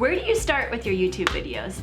Where do you start with your YouTube videos?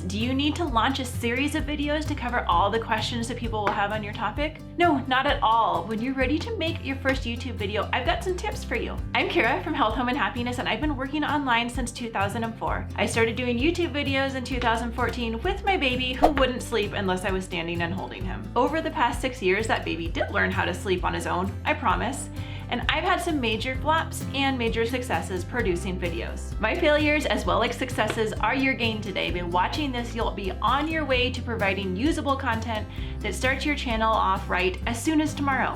Do you need to launch a series of videos to cover all the questions that people will have on your topic? No, not at all. When you're ready to make your first YouTube video, I've got some tips for you. I'm Kara from Health, Home, and Happiness, and I've been working online since 2004. I started doing YouTube videos in 2014 with my baby who wouldn't sleep unless I was standing and holding him. Over the past 6 years, that baby did learn how to sleep on his own, I promise. And I've had some major flops and major successes producing videos. My failures as well as successes are your gain today. By watching this, you'll be on your way to providing usable content that starts your channel off right as soon as tomorrow.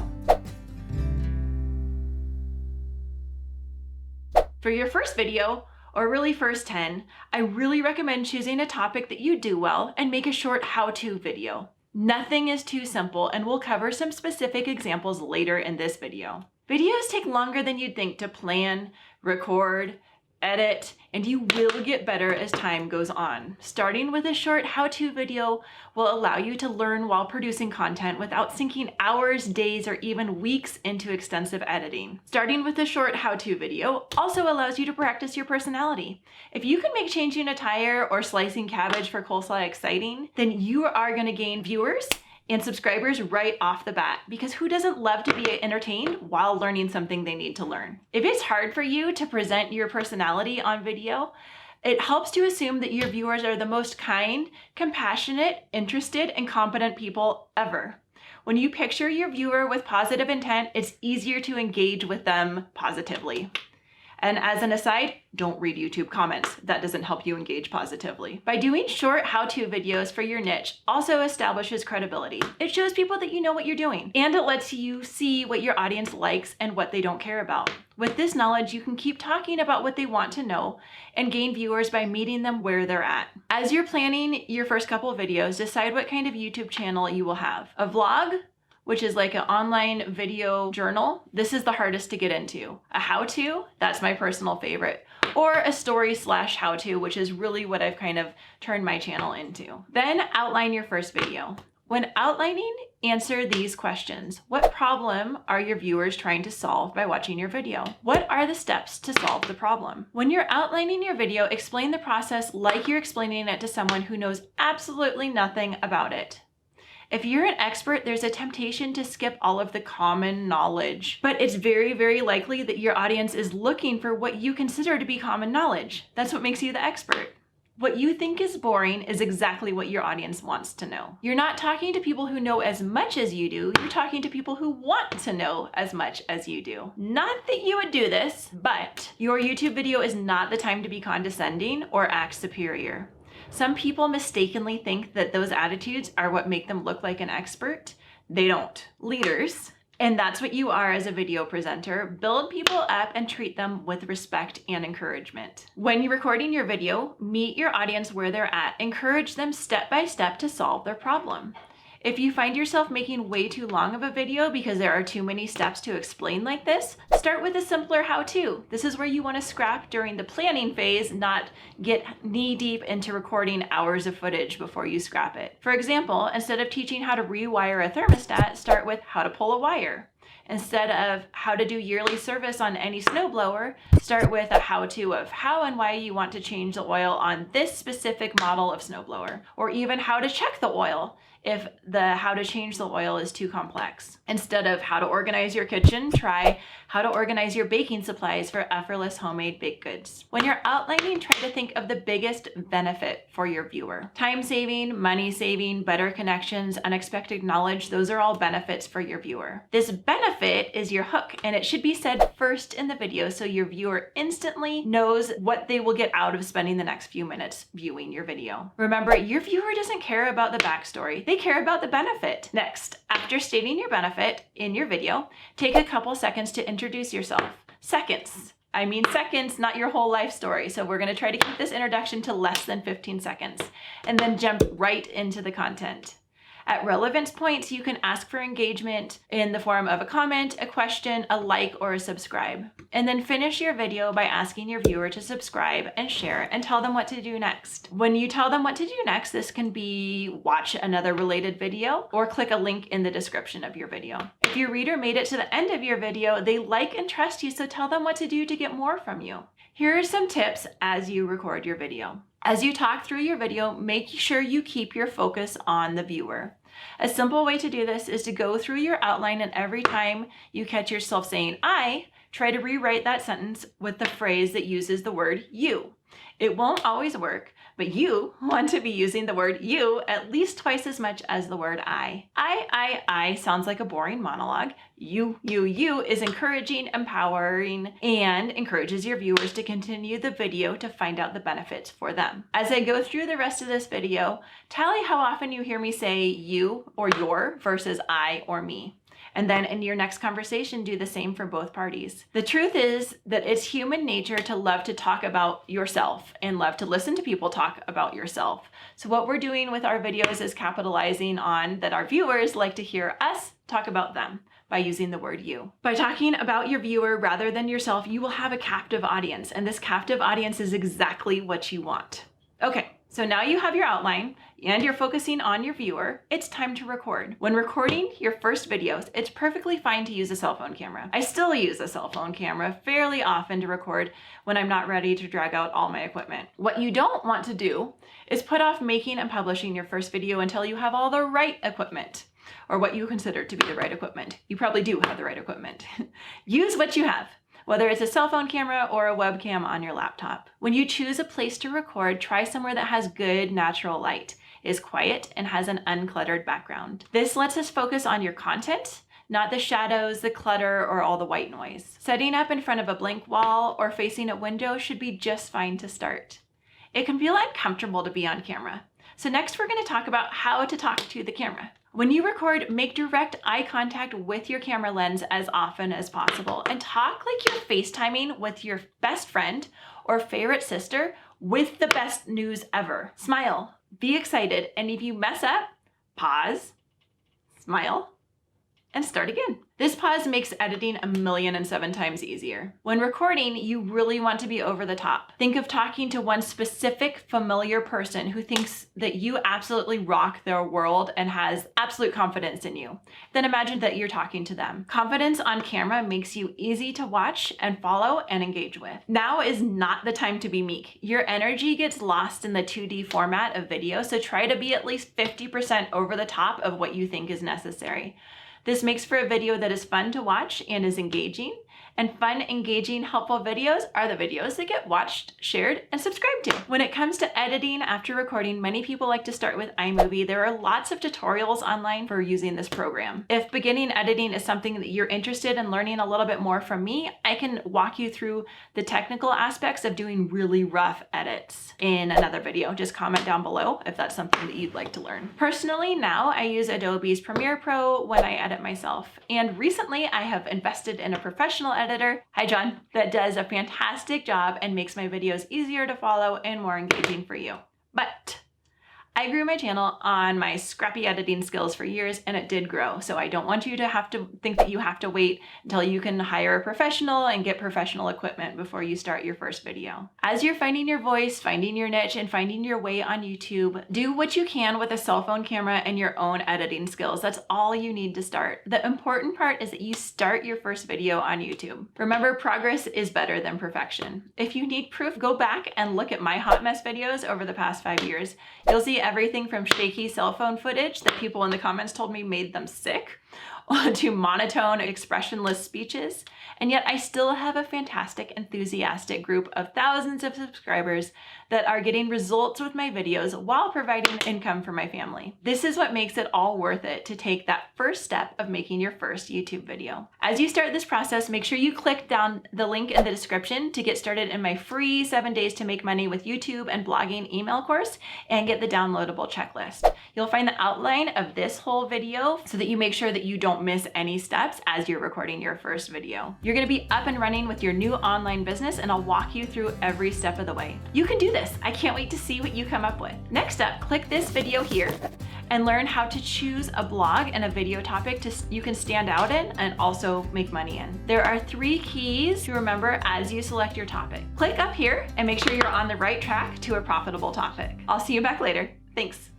For your first video, or really first 10, I really recommend choosing a topic that you do well and make a short how-to video. Nothing is too simple, and we'll cover some specific examples later in this video. Videos take longer than you'd think to plan, record, edit, and you will get better as time goes on. Starting with a short how-to video will allow you to learn while producing content without sinking hours, days, or even weeks into extensive editing. Starting with a short how-to video also allows you to practice your personality. If you can make changing a tire or slicing cabbage for coleslaw exciting, then you are going to gain viewers and subscribers right off the bat, because who doesn't love to be entertained while learning something they need to learn? If it's hard for you to present your personality on video, it helps to assume that your viewers are the most kind, compassionate, interested, and competent people ever. When you picture your viewer with positive intent, it's easier to engage with them positively. And as an aside, don't read YouTube comments. That doesn't help you engage positively. By doing short how-to videos for your niche also establishes credibility. It shows people that you know what you're doing, and it lets you see what your audience likes and what they don't care about. With this knowledge, you can keep talking about what they want to know and gain viewers by meeting them where they're at. As you're planning your first couple of videos, decide what kind of YouTube channel you will have. A vlog, which is like an online video journal. This is the hardest to get into. A how-to, that's my personal favorite. Or a story/how-to, which is really what I've kind of turned my channel into. Then outline your first video. When outlining, answer these questions. What problem are your viewers trying to solve by watching your video? What are the steps to solve the problem? When you're outlining your video, explain the process like you're explaining it to someone who knows absolutely nothing about it. If you're an expert, there's a temptation to skip all of the common knowledge, but it's very, very likely that your audience is looking for what you consider to be common knowledge. That's what makes you the expert. What you think is boring is exactly what your audience wants to know. You're not talking to people who know as much as you do, you're talking to people who want to know as much as you do. Not that you would do this, but your YouTube video is not the time to be condescending or act superior. Some people mistakenly think that those attitudes are what make them look like an expert. They don't. Leaders, and that's what you are as a video presenter, build people up and treat them with respect and encouragement. When you're recording your video, meet your audience where they're at. Encourage them step by step to solve their problem. If you find yourself making way too long of a video because there are too many steps to explain like this, start with a simpler how-to. This is where you want to scrap during the planning phase, not get knee-deep into recording hours of footage before you scrap it. For example, instead of teaching how to rewire a thermostat, start with how to pull a wire. Instead of how to do yearly service on any snowblower, start with a how-to of how and why you want to change the oil on this specific model of snowblower, or even how to check the oil if the how to change the oil is too complex. Instead of how to organize your kitchen, try how to organize your baking supplies for effortless homemade baked goods. When you're outlining, try to think of the biggest benefit for your viewer. Time saving, money saving, better connections, unexpected knowledge, those are all benefits for your viewer. This benefit is your hook, and it should be said first in the video so your viewer instantly knows what they will get out of spending the next few minutes viewing your video. Remember, your viewer doesn't care about the backstory. They care about the benefit. Next, after stating your benefit in your video, take a couple seconds to introduce yourself. Seconds. I mean seconds, not your whole life story. So we're going to try to keep this introduction to less than 15 seconds and then jump right into the content. At relevance points, you can ask for engagement in the form of a comment, a question, a like, or a subscribe. And then finish your video by asking your viewer to subscribe and share and tell them what to do next. When you tell them what to do next, this can be watch another related video or click a link in the description of your video. If your reader made it to the end of your video, they like and trust you, so tell them what to do to get more from you. Here are some tips as you record your video. As you talk through your video, make sure you keep your focus on the viewer. A simple way to do this is to go through your outline, and every time you catch yourself saying "I," try to rewrite that sentence with the phrase that uses the word "you." It won't always work, but you want to be using the word "you" at least twice as much as the word "I." I sounds like a boring monologue. You is encouraging, empowering, and encourages your viewers to continue the video to find out the benefits for them. As I go through the rest of this video, tally how often you hear me say you or your versus I or me. And then in your next conversation, do the same for both parties. The truth is that it's human nature to love to talk about yourself and love to listen to people talk about yourself. So what we're doing with our videos is capitalizing on that our viewers like to hear us talk about them by using the word you. By talking about your viewer rather than yourself, you will have a captive audience, and this captive audience is exactly what you want. Okay. So now you have your outline and you're focusing on your viewer. It's time to record. When recording your first videos, it's perfectly fine to use a cell phone camera. I still use a cell phone camera fairly often to record when I'm not ready to drag out all my equipment. What you don't want to do is put off making and publishing your first video until you have all the right equipment, or what you consider to be the right equipment. You probably do have the right equipment. Use what you have, whether it's a cell phone camera or a webcam on your laptop. When you choose a place to record, try somewhere that has good natural light, is quiet, and has an uncluttered background. This lets us focus on your content, not the shadows, the clutter, or all the white noise. Setting up in front of a blank wall or facing a window should be just fine to start. It can feel uncomfortable to be on camera. So next we're going to talk about how to talk to the camera. When you record, make direct eye contact with your camera lens as often as possible and talk like you're FaceTiming with your best friend or favorite sister with the best news ever. Smile, be excited, and if you mess up, pause, smile, and start again. This pause makes editing 1,000,007 times easier. When recording, you really want to be over the top. Think of talking to one specific familiar person who thinks that you absolutely rock their world and has absolute confidence in you. Then imagine that you're talking to them. Confidence on camera makes you easy to watch and follow and engage with. Now is not the time to be meek. Your energy gets lost in the 2D format of video, so try to be at least 50% over the top of what you think is necessary. This makes for a video that is fun to watch and is engaging. And fun, engaging, helpful videos are the videos that get watched, shared, and subscribed to. When it comes to editing after recording, many people like to start with iMovie. There are lots of tutorials online for using this program. If beginning editing is something that you're interested in learning a little bit more from me, I can walk you through the technical aspects of doing really rough edits in another video. Just comment down below if that's something that you'd like to learn. Personally, now I use Adobe's Premiere Pro when I edit myself. And recently I have invested in a professional editor, hi John, that does a fantastic job and makes my videos easier to follow and more engaging for you. But I grew my channel on my scrappy editing skills for years, and it did grow. So I don't want you to have to think that you have to wait until you can hire a professional and get professional equipment before you start your first video. As you're finding your voice, finding your niche, and finding your way on YouTube, do what you can with a cell phone camera and your own editing skills. That's all you need to start. The important part is that you start your first video on YouTube. Remember, progress is better than perfection. If you need proof, go back and look at my hot mess videos over the past 5 years. You'll see everything from shaky cell phone footage that people in the comments told me made them sick, to monotone, expressionless speeches, and yet I still have a fantastic, enthusiastic group of thousands of subscribers that are getting results with my videos while providing income for my family. This is what makes it all worth it to take that first step of making your first YouTube video. As you start this process, make sure you click down the link in the description to get started in my free 7 days to make money with YouTube and blogging email course and get the downloadable checklist. You'll find the outline of this whole video so that you make sure that you don't miss any steps as you're recording your first video. You're gonna be up and running with your new online business, and I'll walk you through every step of the way. You can do this. I can't wait to see what you come up with. Next up, click this video here and learn how to choose a blog and a video topic you can stand out in and also make money in. There are 3 keys to remember as you select your topic. Click up here and make sure you're on the right track to a profitable topic. I'll see you back later. Thanks.